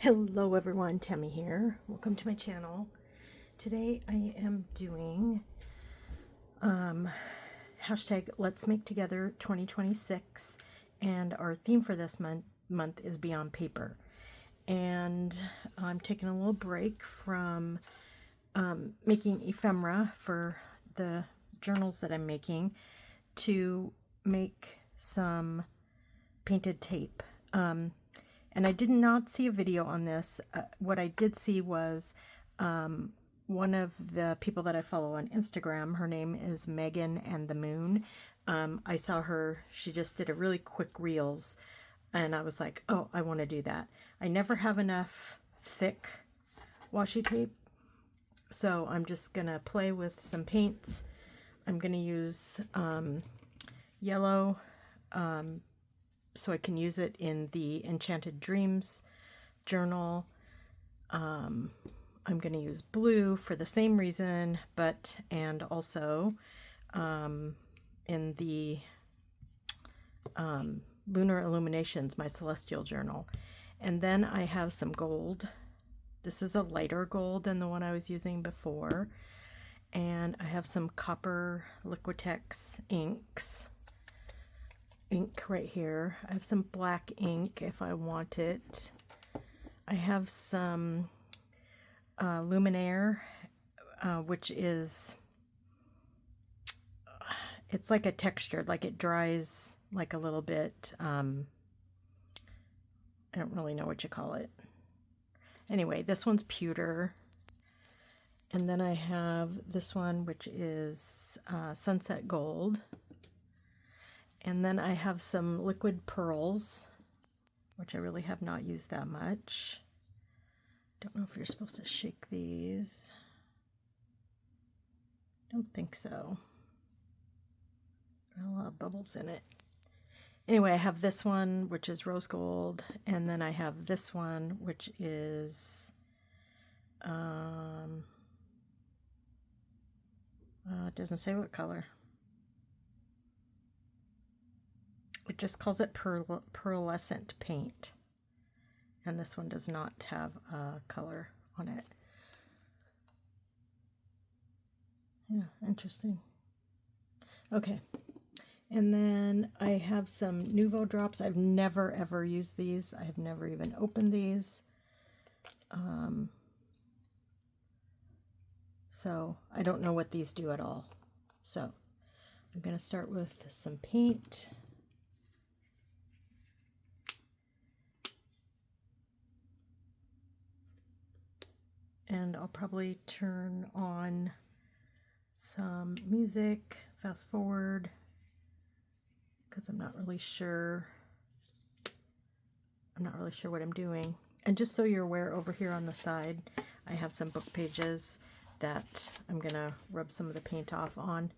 Hello everyone, Tammy here. Welcome to my channel. Today I am doing hashtag Let's Make Together 2026, and our theme for this month is Beyond Paper. And I'm taking a little break from making ephemera for the journals that I'm making to make some painted tape. And I did not see a video on this. What I did see was one of the people that I follow on Instagram. Her name is Megan and the Moon. I saw her, she just did a really quick reels, and I was like, oh, I want to do that. I never have enough thick washi tape, so I'm just going to play with some paints. I'm going to use yellow, so I can use it in the Enchanted Dreams journal. I'm going to use blue for the same reason, and also in the Lunar Illuminations, my Celestial journal. And then I have some gold. This is a lighter gold than the one I was using before. And I have some copper Liquitex ink right here. I have some black ink if I want it. I have some Luminaire, which is, it's like a texture, like it dries like a little bit. I don't really know what you call it. Anyway, this one's pewter. And then I have this one, which is Sunset Gold. And then I have some liquid pearls, which I really have not used that much. Don't know if you're supposed to shake these. Don't think so. Got a lot of bubbles in it. Anyway, I have this one, which is rose gold, and then I have this one, which is it doesn't say what color. It just calls it pearlescent paint. And this one does not have a color on it. Yeah, interesting. Okay. And then I have some Nuvo drops. I've never ever used these. I have never even opened these. So I don't know what these do at all. So I'm going to start with some paint. And I'll probably turn on some music, fast forward, because I'm not really sure what I'm doing. And just so you're aware, over here on the side, I have some book pages that I'm going to rub some of the paint off on.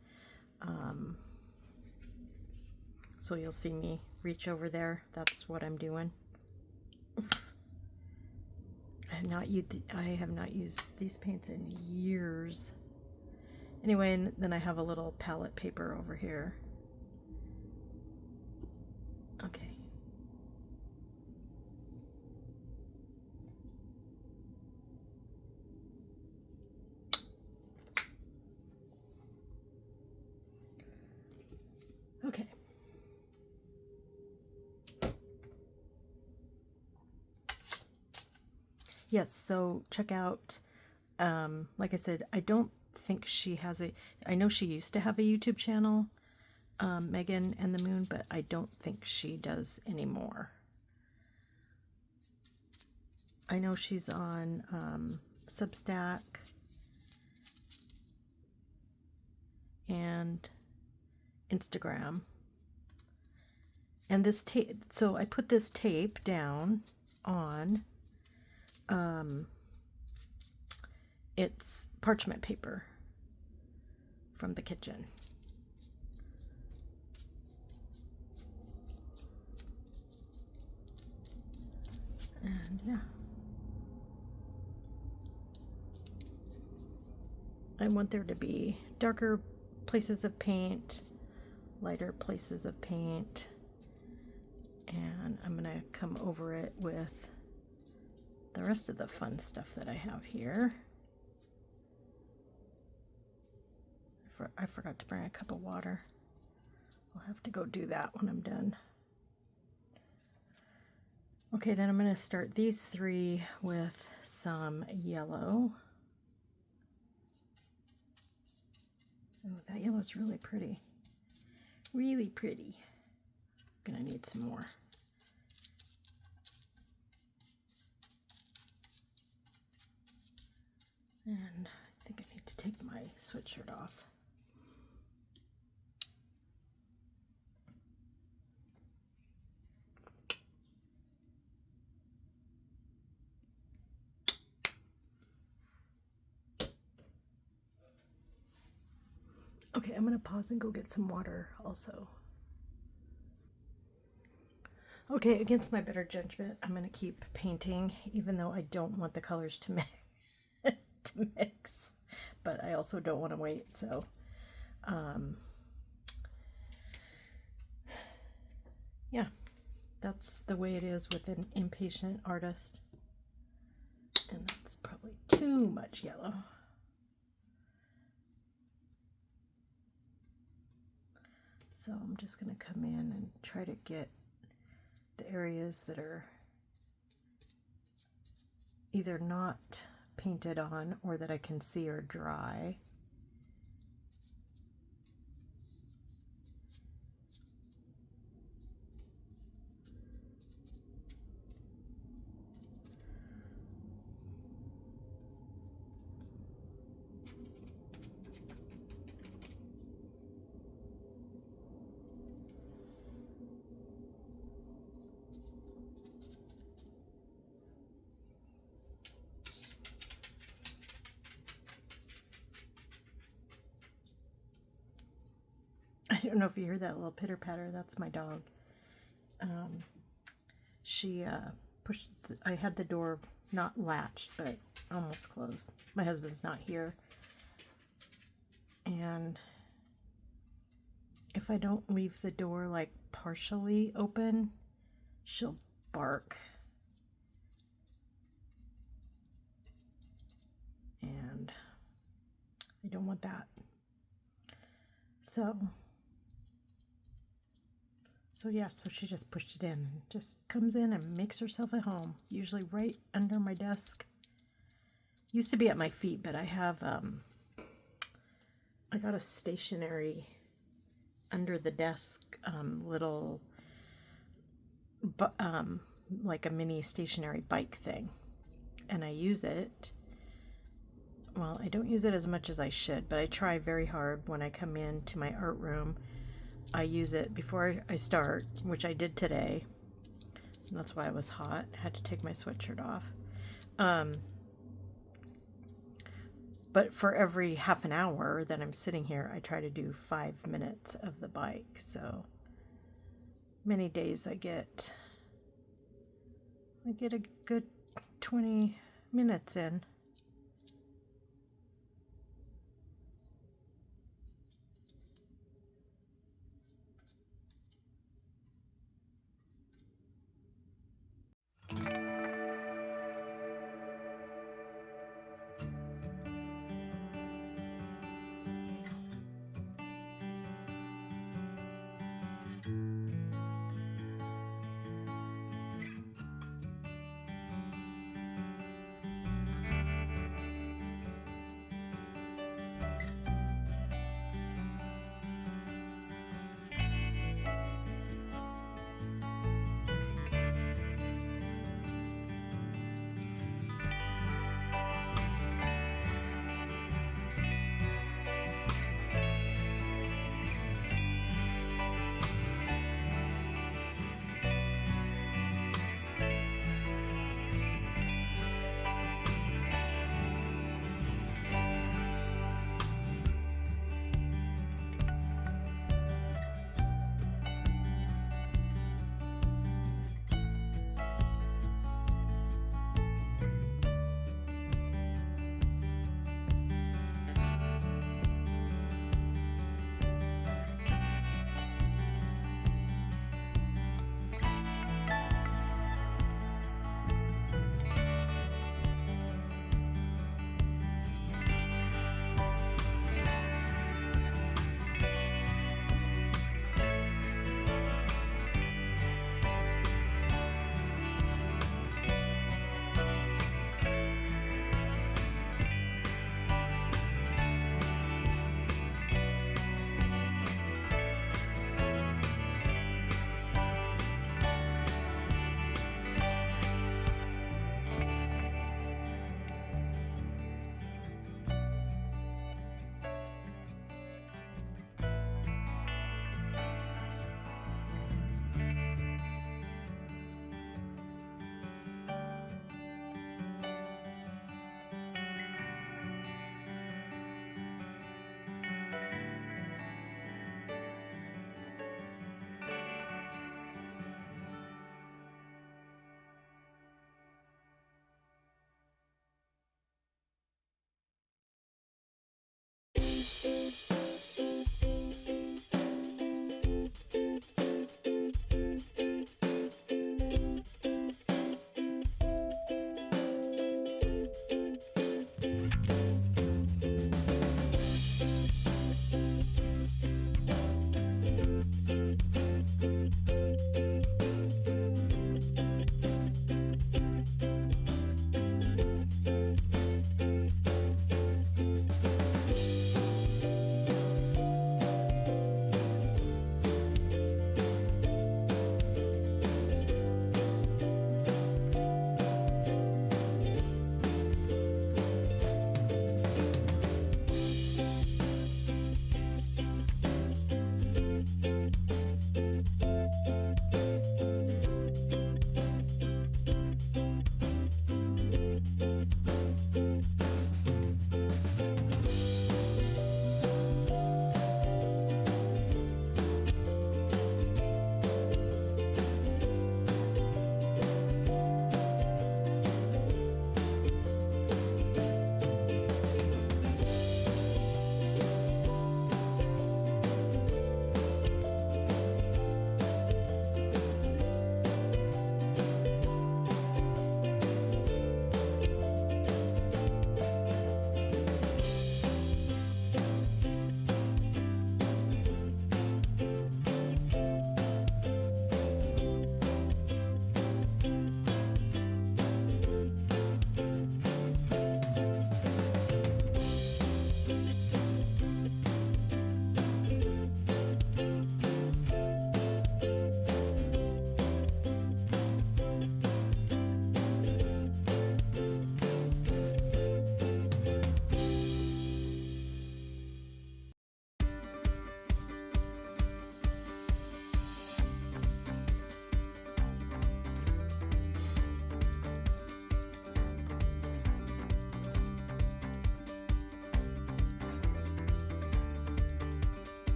So you'll see me reach over there. That's what I'm doing. I have not used these paints in years. Anyway, and then I have a little palette paper over here. Okay. Okay. Yes, so check out, like I said, I don't think she has I know she used to have a YouTube channel, Megan and the Moon, but I don't think she does anymore. I know she's on Substack and Instagram. And this tape, so I put this tape down on, it's parchment paper from the kitchen. And yeah. I want there to be darker places of paint, lighter places of paint, and I'm going to come over it with the rest of the fun stuff that I have here. I forgot to bring a cup of water. I'll have to go do that when I'm done. Okay, then I'm going to start these three with some yellow. Oh, that yellow is really pretty. Really pretty. Gonna need some more. And I think I need to take my sweatshirt off. Okay, I'm gonna pause and go get some water also. Okay, against my better judgment, I'm gonna keep painting, even though I don't want the colors to mix, but I also don't want to wait, so yeah, that's the way it is with an impatient artist. And that's probably too much yellow. So I'm just going to come in and try to get the areas that are either not painted on or that I can see are dry. I don't know if you hear that little pitter patter. That's my dog. She pushed. I had the door not latched, but almost closed. My husband's not here, and if I don't leave the door like partially open, she'll bark. And I don't want that. So yeah, so she just pushed it in and just comes in and makes herself at home, usually right under my desk. Used to be at my feet, but I have I got a stationary under the desk little like a mini stationary bike thing, and I use it. Well, I don't use it as much as I should, but I try very hard when I come into my art room. I use it before I start, which I did today. And that's why I was hot. I had to take my sweatshirt off. But for every half an hour that I'm sitting here, I try to do 5 minutes of the bike. So many days I get a good 20 minutes in.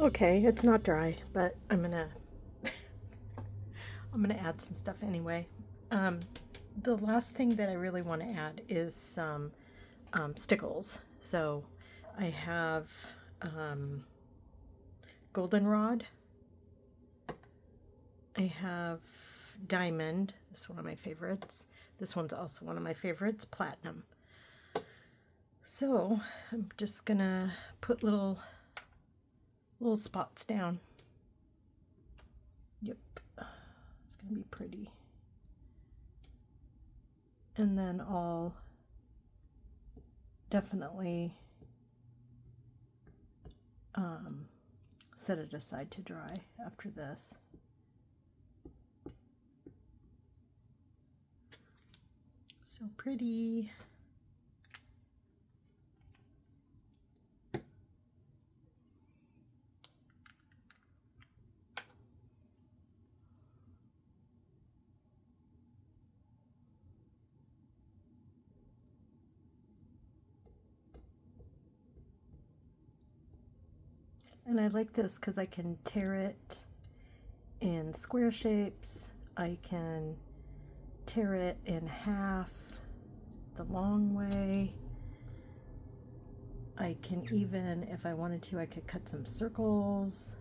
Okay, it's not dry, but I'm gonna add some stuff anyway. The last thing that I really want to add is some stickles. So I have goldenrod. I have diamond. This is one of my favorites. This one's also one of my favorites, platinum. So I'm just gonna put little spots down. Yep, it's gonna be pretty. And then I'll definitely set it aside to dry after this. So pretty. And I like this because I can tear it in square shapes. I can tear it in half the long way. I can even, if I wanted to, I could cut some circles.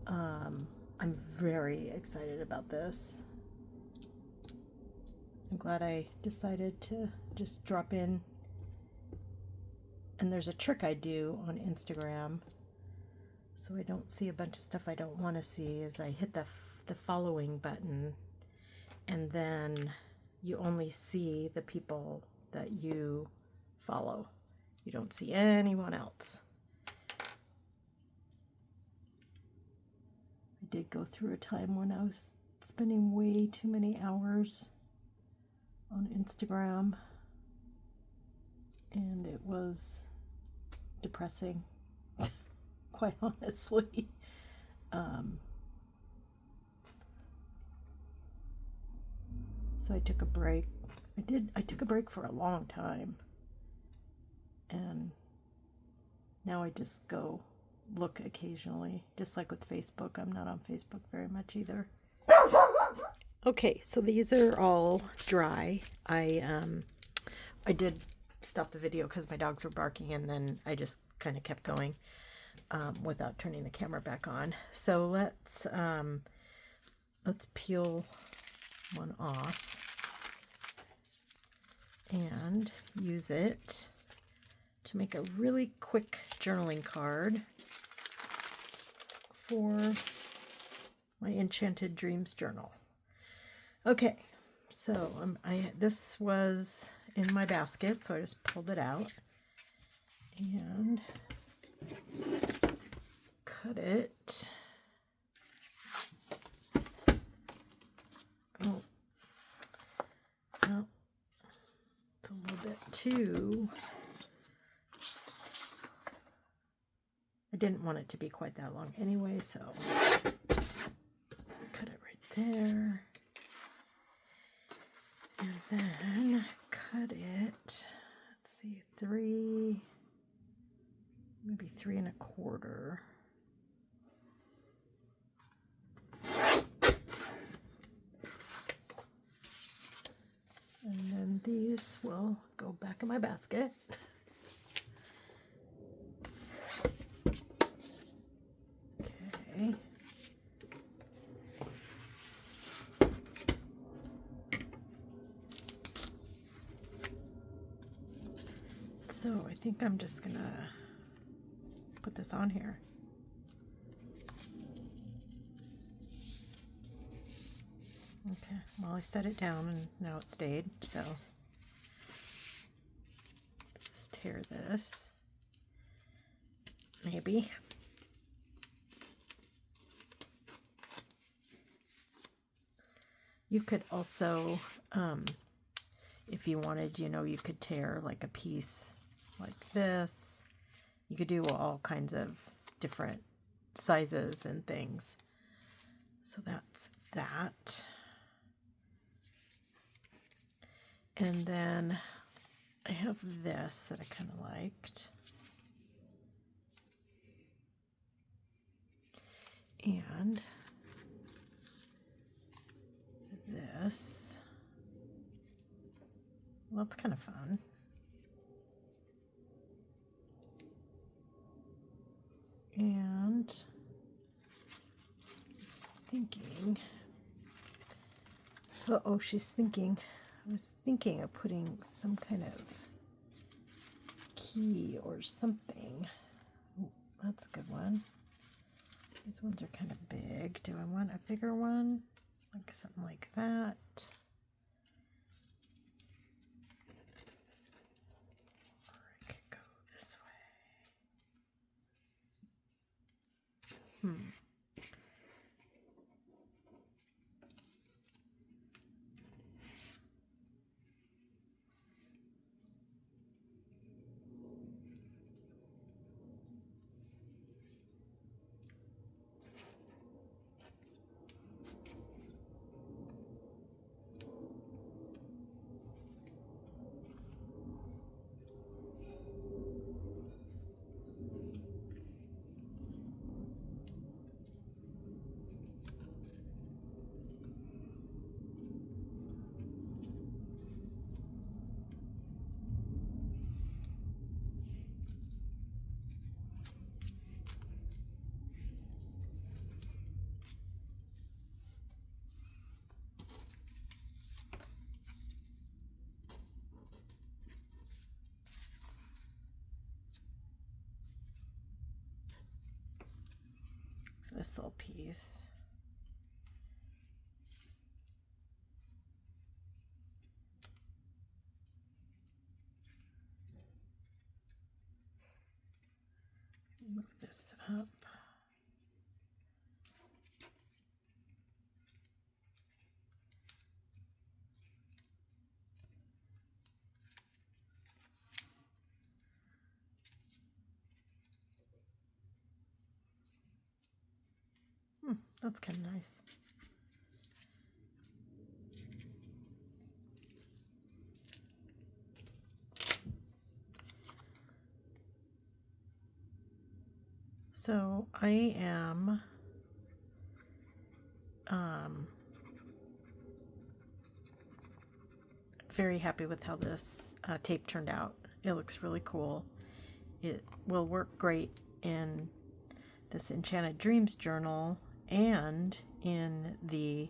I'm very excited about this. I'm glad I decided to just drop in. And there's a trick I do on Instagram so I don't see a bunch of stuff I don't want to see, is I hit the following button, and then you only see the people that you follow. You don't see anyone else. I did go through a time when I was spending way too many hours on Instagram, and it was depressing, quite honestly. So I took a break. I took a break for a long time, and now I just go look occasionally, just like with Facebook. I'm not on Facebook very much either. Okay, so these are all dry. I did stop the video because my dogs were barking, and then I just kind of kept going without turning the camera back on. So let's peel one off and use it to make a really quick journaling card for my Enchanted Dreams journal. Okay, so this was in my basket, so I just pulled it out and cut it. Oh, no, it's a little bit too. I didn't want it to be quite that long anyway, so cut it right there. And then cut it, let's see, maybe 3 1/4. And then these will go back in my basket. Okay. So I think I'm just gonna put this on here. Okay, well, I set it down and now it stayed, so let's just tear this. Maybe. You could also, if you wanted, you could tear like a piece like this. You could do all kinds of different sizes and things. So that's that. And then I have this that I kind of liked. And this, well, that's kind of fun. And I was thinking, oh, she's thinking, I was thinking of putting some kind of key or something. Ooh, that's a good one. These ones are kind of big. Do I want a bigger one? Like something like that. Or I could go this way. This little piece. Move this up. That's kind of nice. So I am very happy with how this tape turned out. It looks really cool. It will work great in this Enchanted Dreams journal and in the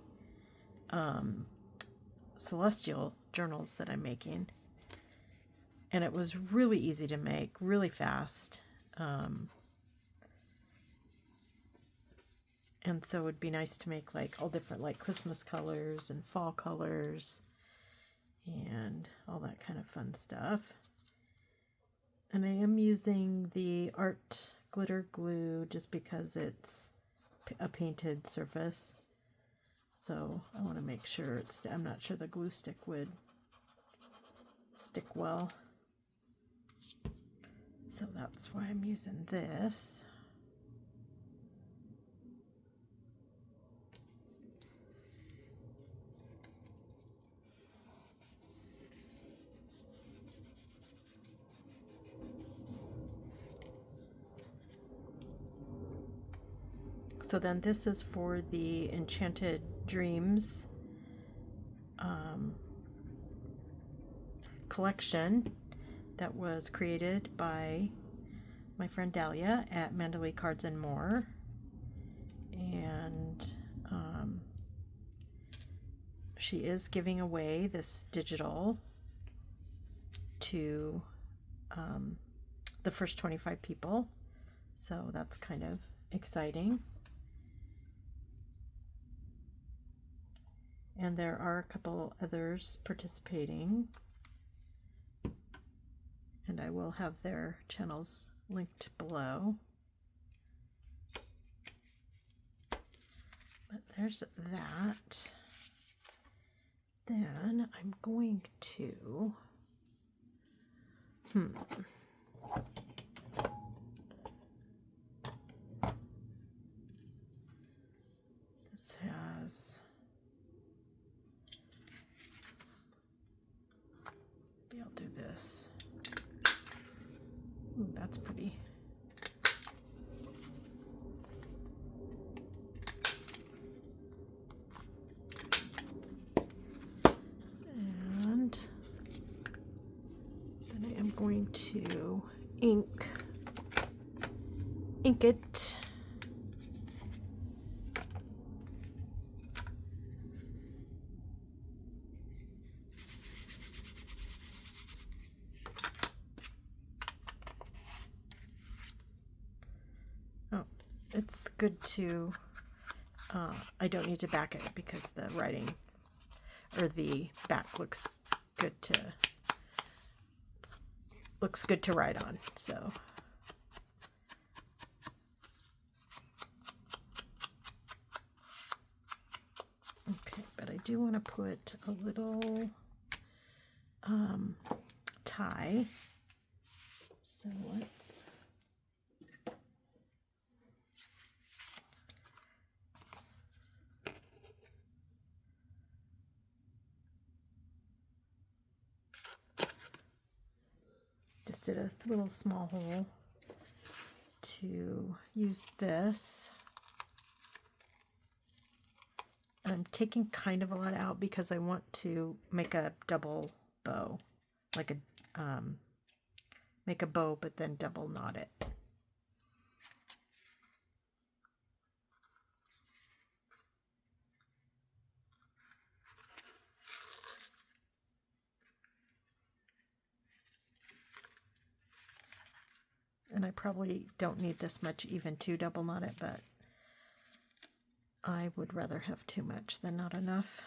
Celestial journals that I'm making. And it was really easy to make, really fast. And so it would be nice to make like all different like Christmas colors and fall colors and all that kind of fun stuff. And I am using the Art Glitter Glue just because it's a painted surface. So I want to make sure I'm not sure the glue stick would stick well. So that's why I'm using this. So then this is for the Enchanted Dreams collection that was created by my friend Dahlia at Mandalay Cards and More. And she is giving away this digital to the first 25 people. So that's kind of exciting. And there are a couple others participating. And I will have their channels linked below. But there's that. Then I'm going to this has, maybe I'll do this. Ooh, that's pretty. going to ink it. Oh, it's good to, I don't need to back it because the writing or the back looks good to write on. So okay, but I do want to put a little tie. So let's just did a little small hole to use this. I'm taking kind of a lot out because I want to make a double bow, like a make a bow but then double knot it. And I probably don't need this much even to double knot it, but I would rather have too much than not enough.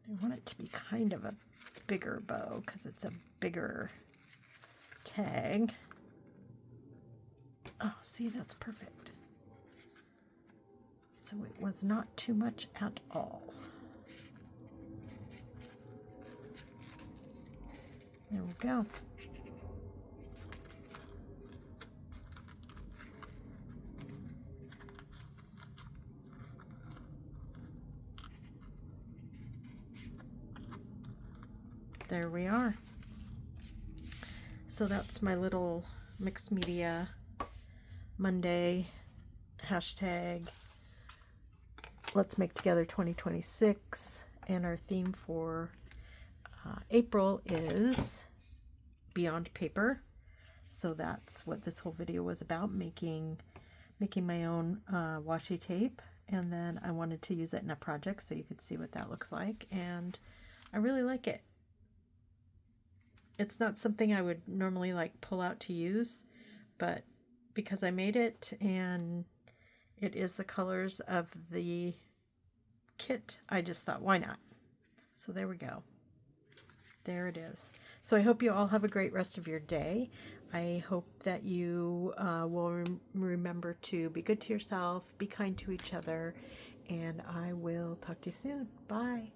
I want it to be kind of a bigger bow because it's a bigger tag. Oh, see, that's perfect. So it was not too much at all. There we go. There we are. So that's my little mixed media Monday hashtag Let's Make Together 2026, and our theme for April is Beyond Paper. So that's what this whole video was about, making my own washi tape, and then I wanted to use it in a project so you could see what that looks like, and I really like it. It's not something I would normally like pull out to use, but because I made it and it is the colors of the kit, I just thought, why not? So there we go. There it is. So I hope you all have a great rest of your day. I hope that you will remember to be good to yourself, be kind to each other, and I will talk to you soon. Bye.